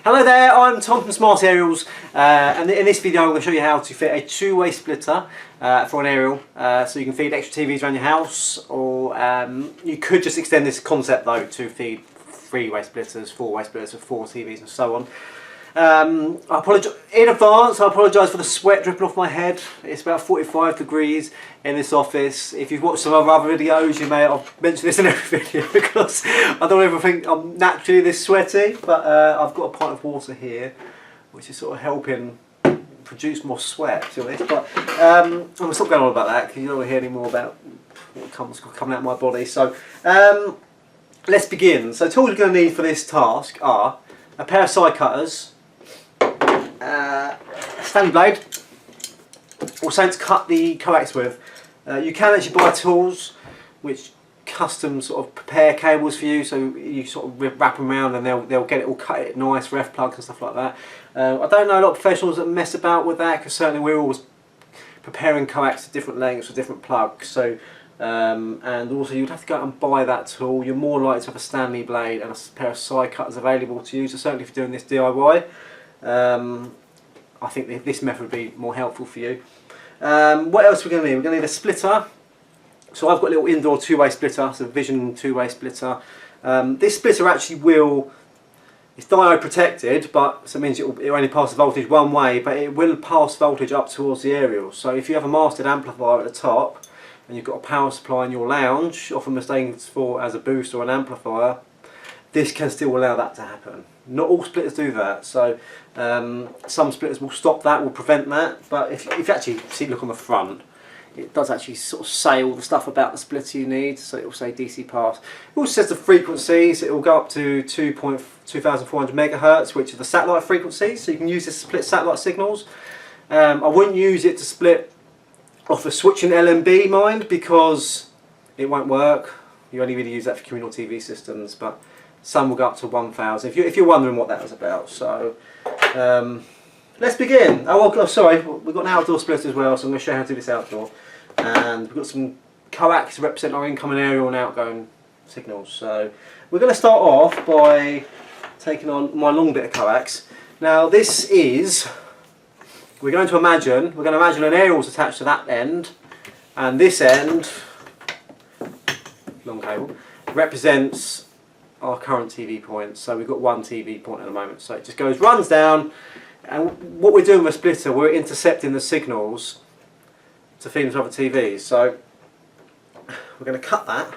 Hello there, I'm Tom from Smart Aerials, and in this video I'm going to show you how to fit a two-way splitter for an aerial, so you can feed extra TVs around your house, or you could just extend this concept though to feed three-way splitters, four-way splitters with 4 TVs and so on. I apologise in advance. I apologise for the sweat dripping off my head. It's about 45 degrees in this office. If you've watched some of our other videos, you may have mentioned this in every video because I don't ever think I'm naturally this sweaty. But I've got a pint of water here, which is sort of helping produce more sweat. To be honest. But I'm going to stop going on about that because you don't want to hear any more about what comes coming out of my body. So let's begin. So tools you're going to need for this task are a pair of side cutters, Stanley blade, or something to cut the coax with. You can actually buy tools which custom sort of prepare cables for you, so you sort of wrap them around and they'll get it all cut it nice for F plugs and stuff like that. I don't know a lot of professionals that mess about with that, because certainly we're always preparing coax to different lengths for different plugs. So and also you'd have to go out and buy that tool. You're more likely to have a Stanley blade and a pair of side cutters available to you, so certainly if you're doing this DIY, I think this method would be more helpful for you. What else are we going to need? We're going to need a splitter. So I've got a little indoor two-way splitter, it's a Vision two-way splitter. This splitter actually it's diode protected, but so it means it'll only pass the voltage one way, but it will pass voltage up towards the aerial. So if you have a mastered amplifier at the top and you've got a power supply in your lounge, often mistaken for as a boost or an amplifier, this can still allow that to happen. Not all splitters do that, so some splitters will stop that, will prevent that, but if you actually look on the front, it does actually sort of say all the stuff about the splitter you need, so it will say DC pass. It also says the frequencies. It will go up to 2,400 megahertz, which are the satellite frequencies, so you can use this to split satellite signals. I wouldn't use it to split off a switching LMB, mind, because it won't work. You only really use that for communal TV systems, but some will go up to 1,000 if you're wondering what that was about. So let's begin. Oh, sorry, we've got an outdoor splitter as well, so I'm going to show you how to do this outdoor. And we've got some coax to represent our incoming aerial and outgoing signals. So we're going to start off by taking on my long bit of coax. Now this is, we're going to imagine an aerial's attached to that end, and this end, long cable, represents our current TV point. So we've got one TV point at the moment, so it just runs down, and what we're doing with a splitter, we're intercepting the signals to feed into other TVs. So we're going to cut that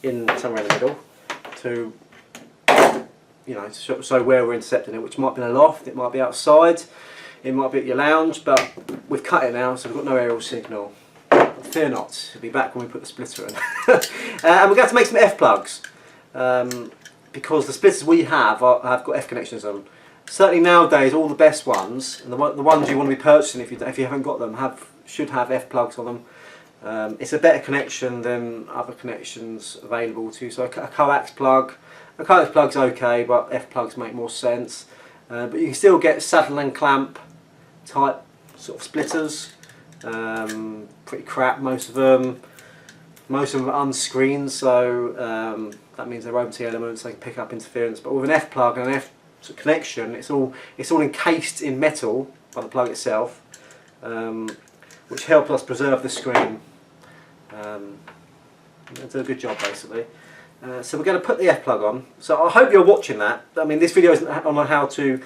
in somewhere in the middle to, so where we're intercepting it, which might be in a loft, it might be outside, it might be at your lounge, but we've cut it now, so we've got no aerial signal. Fear not, it'll be back when we put the splitter in. And we're going to make some F plugs. Because the splitters we have have got F connections on. Certainly nowadays, all the best ones, and the ones you want to be purchasing if you haven't got them, should have F plugs on them. It's a better connection than other connections available to you. So a coax plug's okay, but F plugs make more sense. But you can still get saddle and clamp type sort of splitters. Pretty crap, most of them. Most of them are unscreened, so that means they're open to elements, they can pick up interference. But with an F plug and an F connection, it's all encased in metal by the plug itself, which helps us preserve the screen. They do a good job basically. So we're going to put the F plug on. So I hope you're watching that. I mean, this video isn't on how to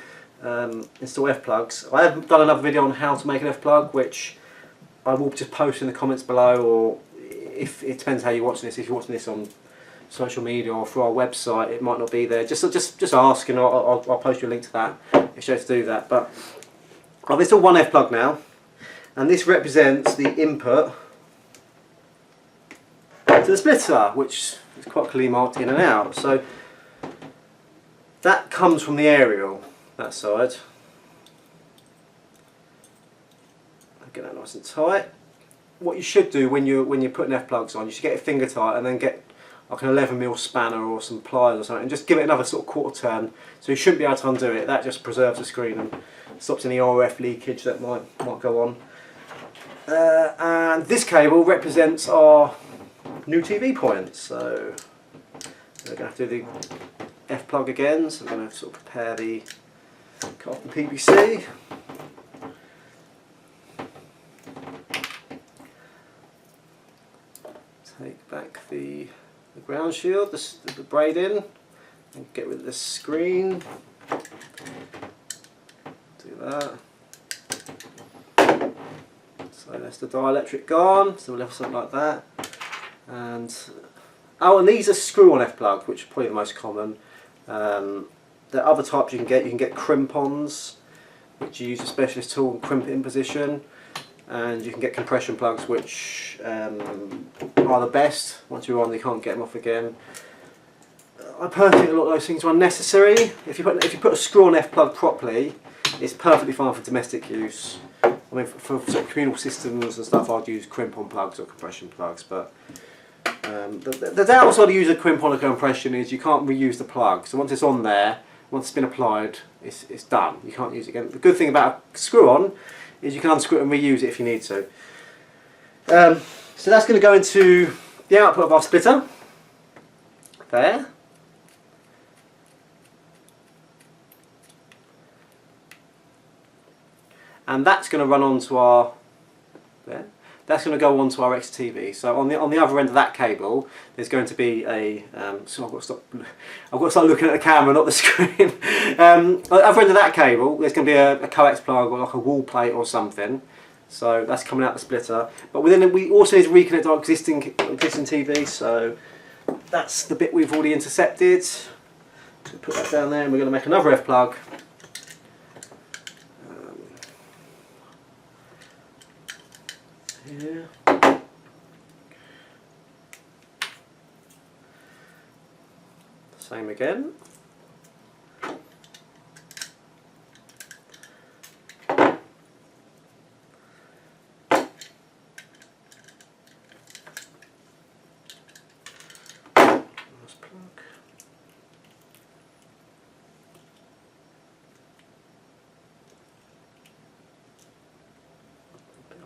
install F plugs. I have done another video on how to make an F plug, which I will just post in the comments below, or if it depends how you're watching this. If you're watching this on social media or through our website, it might not be there. Just ask, and I'll post you a link to that if you have to do that. But I've installed one F plug now, and this represents the input to the splitter, which is quite clearly marked in and out. So that comes from the aerial, that side. Get that nice and tight. What you should do when you're putting F plugs on, you should get it finger tight and then get like an 11mm spanner or some pliers or something and just give it another sort of quarter turn. So you shouldn't be able to undo it. That just preserves the screen and stops any RF leakage that might go on. And this cable represents our new TV point. So we're going to have to do the F plug again. So we're going to sort of prepare the Cut off the PVC. Take back the ground shield, the braid in, and get rid of the screen. Do that. So that's the dielectric gone, so we'll have something like that. And these are screw-on F-plugs, which are probably the most common. There are other types you can get crimp-ons, which you use a specialist tool and crimp it in position. And you can get compression plugs, which are the best. Once you're on, you can't get them off again. I personally think a lot of those things are unnecessary. If you put a screw-on F-plug properly, it's perfectly fine for domestic use. I mean, for sort of communal systems and stuff, I'd use crimp-on plugs or compression plugs. But the downside of using a crimp-on or compression is you can't reuse the plug. So once it's on there, once it's been applied, it's done. You can't use it again. The good thing about a screw-on is you can unscrew it and reuse it if you need to. So that's going to go into the output of our splitter. There. And that's going to run onto our, there. That's going to go onto our XTV. So on the other end of that cable, there's going to be a. So I've got to start looking at the camera, not the screen. On the other end of that cable, there's going to be a coax plug or like a wall plate or something. So that's coming out the splitter. But we also need to reconnect our existing TV. So that's the bit we've already intercepted. So put that down there, and we're going to make another F plug. Here. Same again.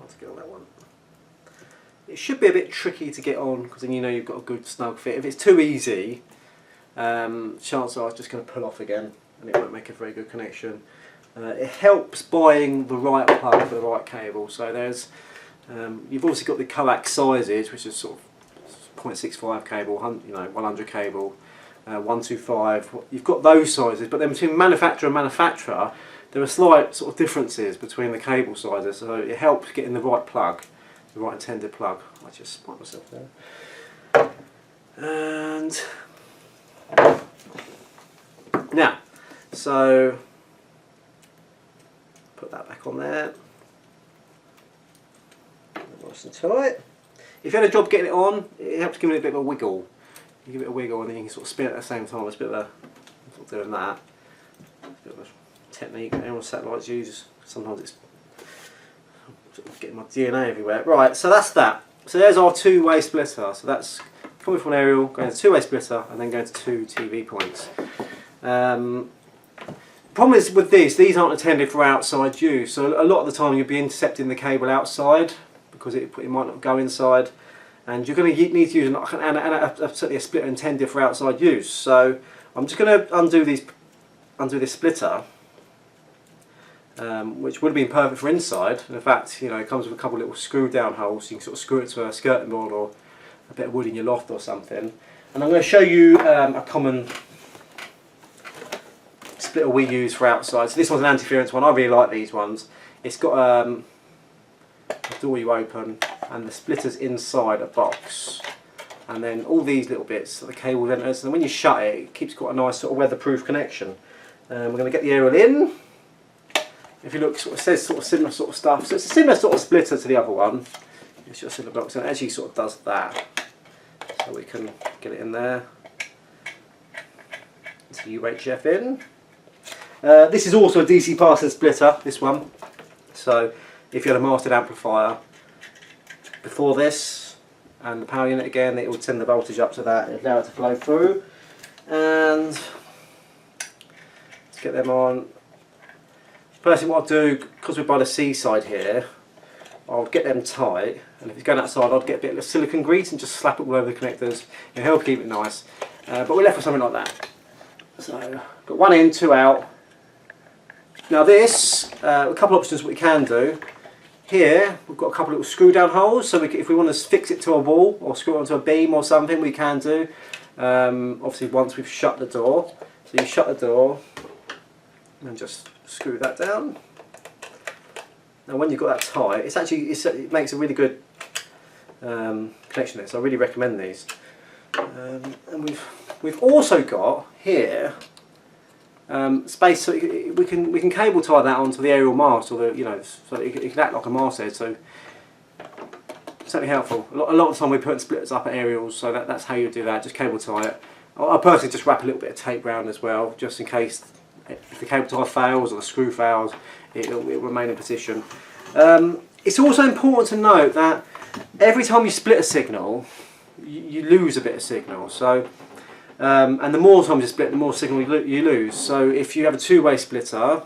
To get on that one. It should be a bit tricky to get on because then you know you've got a good snug fit. If it's too easy, chances are it's just going to pull off again and it won't make a very good connection. It helps buying the right plug for the right cable. So there's, you've also got the coax sizes, which is sort of 0.65 cable, 100 cable, 125. You've got those sizes, but then between manufacturer and manufacturer, there are slight sort of differences between the cable sizes, so it helps getting the right plug, the right intended plug. I just spot myself there. And now, so put that back on there. Nice and tight. If you had a job getting it on, it helps give it a bit of a wiggle. You give it a wiggle and then you can sort of spin it at the same time. It's a bit of a sort of doing that. It's a bit of a technique that aerial satellites use. Sometimes it's sort of getting my DNA everywhere. Right, so that's that. So there's our two-way splitter. So that's coming from an aerial, going to two-way splitter, and then going to two TV points. Problem is with these aren't intended for outside use. So a lot of the time you'll be intercepting the cable outside because it might not go inside, and you're going to need to use certainly a splitter intended for outside use. So I'm just going to undo this splitter. Which would have been perfect for inside. In fact, you know, it comes with a couple of little screw down holes. So you can sort of screw it to a skirting board or a bit of wood in your loft or something. And I'm going to show you a common splitter we use for outside. So this one's an Antiference one. I really like these ones. It's got a door you open, and the splitter's inside a box. And then all these little bits, so the cable enters, and when you shut it, it keeps quite a nice sort of weatherproof connection. We're going to get the aerial in. If you look, it says sort of similar sort of stuff. So it's a similar sort of splitter to the other one. It's just in the box, and it actually sort of does that. So we can get it in there. So UHF in. This is also a DC passing splitter, this one. So if you had a mastered amplifier before this and the power unit again, it would send the voltage up to that and allow it to flow through. And let's get them on. Firstly, what I'll do, because we're by the seaside here, I'll get them tight, and if it's going outside, I'd get a bit of silicone grease and just slap it all over the connectors. It'll help keep it nice. But we're left with something like that. So, got one in, two out, Now this, a couple of options what we can do. Here we've got a couple of little screw down holes, so if we want to fix it to a wall or screw it onto a beam or something, we can do. Obviously once we've shut the door. So you shut the door and just screw that down. Now when you've got that tight, it makes a really good connection there, so I really recommend these. And we've also got here space, so we can cable tie that onto the aerial mast, or so it can act like a masthead. So certainly helpful. A lot of the time we put splitters up at aerials, so that's how you do that. Just cable tie it. I personally just wrap a little bit of tape round as well, just in case if the cable tie fails or the screw fails, it'll remain in position. It's also important to note that every time you split a signal, you lose a bit of signal. So, and the more times you split, the more signal you lose. So if you have a two-way splitter,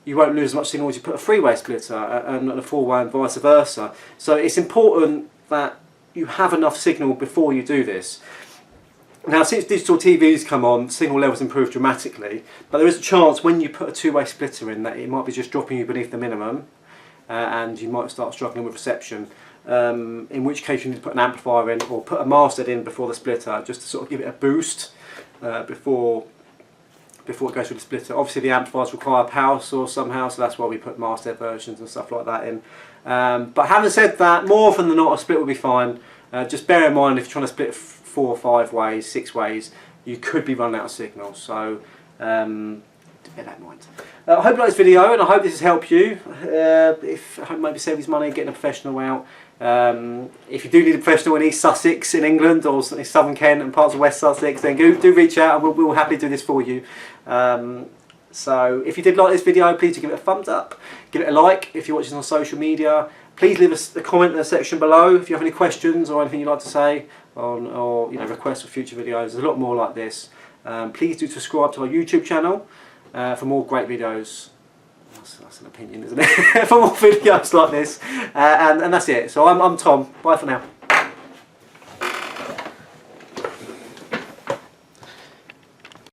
you won't lose as much signal as you put a three-way splitter, and a four-way, and vice versa. So it's important that you have enough signal before you do this. Now, since digital TVs come on, signal levels improve dramatically, but there is a chance when you put a two-way splitter in that it might be just dropping you beneath the minimum, and you might start struggling with reception. In which case you need to put an amplifier in or put a masthead in before the splitter, just to sort of give it a boost before it goes through the splitter. Obviously the amplifiers require a power source somehow, so that's why we put masthead versions and stuff like that in. But having said that, more often than not a split will be fine. Just bear in mind if you're trying to split 4 or 5 ways, 6 ways, you could be running out of signal. So bear that in mind. I hope you like this video, and I hope this has helped you. I hope maybe save you money getting a professional out. If you do need a professional in East Sussex in England, or Southern Kent and parts of West Sussex, then do reach out, and we'll happily do this for you. So if you did like this video, please do give it a thumbs up, give it a like if you're watching on social media. Please leave us a comment in the section below if you have any questions or anything you'd like to say, or requests for future videos. There's a lot more like this. Please do subscribe to our YouTube channel for more great videos. That's an opinion, isn't it? For more videos like this, and that's it. So I'm Tom. Bye for now.